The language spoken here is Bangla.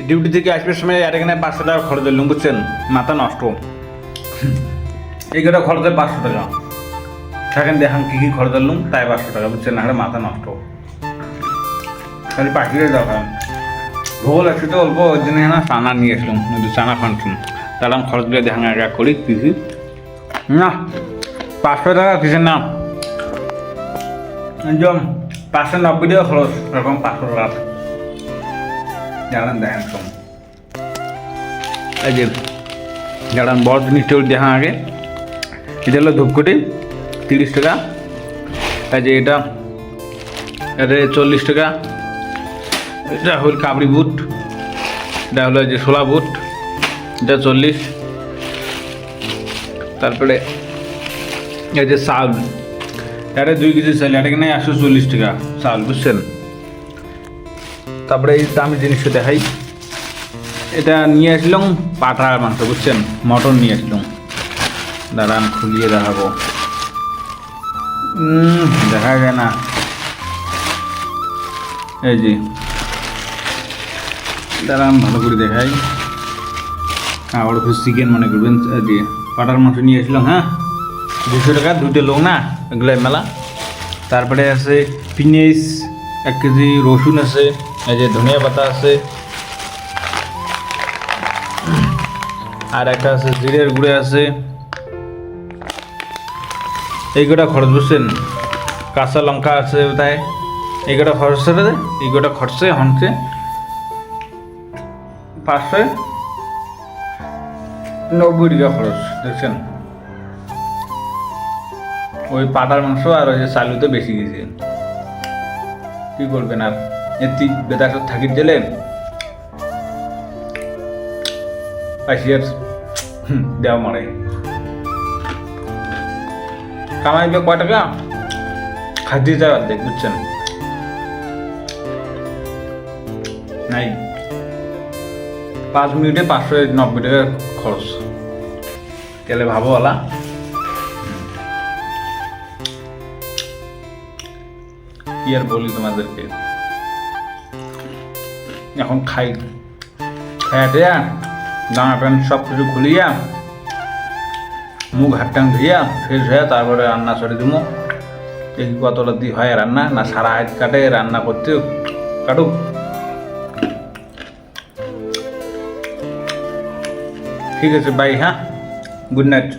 ডিউটি থেকে আসবার সময় আর এখানে 500 টাকা খরচ দিলাম, বুঝছেন? মাথা নষ্ট। এই কটা খরচ হয় 500 টাকা। সেখানে দেখান কী কী খরচ দিলাম, তাই 500 টাকা, বুঝছেন? না মাথা নষ্ট। খালি পাখিরে দেখান ভূগোল একসাথে অল্প ওই জন্য না চানা নিয়ে আসলাম, চানা খানছিলাম। তার খরচ দিয়ে দেখান আগে করি কৃষি না 500 টাকা কিছু না, একদম 590 টাকা খরচ, এরকম 500 টাকা জানান দেখেন কম। এই যে জানান বড় জিনিসটা দেখা আগে, এটা হলো ধূপকাঠি 30 টাকা, এই যে এটা 40 টাকা, এটা হল কাবড়ি বুট, এটা হলো যে ছোলা বুট, এটা 40। তারপরে এই যে চাউল, এটা 2 কেজি চাল, এটা কিনে 140 টাকা চাউল, বুঝছেন? তারপরে এই দামি জিনিসটা দেখাই, এটা নিয়ে আসলাম পাঠার মাংস, বুঝছেন? মটন নিয়ে আসলাম, দাঁড়ান খুলিয়ে দেখাবো, দেখা যায় না। এই যে দাঁড়ান ভালো করে দেখাই, আবার চিকেন মনে করবেন। যে পাঠার মাংস নিয়ে আসলাম, হ্যাঁ 200 টাকা, 2টা লোক না, এগুলো মেলা। তারপরে আছে পেঁয়াজ 1 কেজি, রসুন আছে, এই যে ধনিয়া পাতা আছে, আর একটা আছে জিরের গুঁড়ে আছে। এই কটা খরচ, বুঝছেন? কাঁচা লঙ্কা আছে তাই এই কটা খরচ, এই কটা খরচে হচ্ছে 590 টাকা খরচ, দেখছেন? ওই পাটার মাংস আর ওই যে চালুতে বেশি গেছে, কি করবেন আর? এটি বেদার থাকি দিলে পাইসিয়ার দেওয়া মারে, কামাইবে কয় টাকা, খাদ্য যায় অর্ধেক, বুঝছেন? নাই 5 মিনিটে 590 টাকা খরচ, তাহলে ভাবো ওলা। কি আর বলি তোমাদেরকে, এখন খাই, খাইয়া জামা প্যান্ট সব কিছু খুলিয়া মুখ হাত টান ধুইয়া ফ্রেশ হয়ে তারপরে রান্না চড়ে দিব। দেখি কতটা দিয়ে হয় রান্না, না সারা হাত কাটে রান্না করতে কাটুক। ঠিক আছে, বাই, হ্যাঁ, গুড নাইট।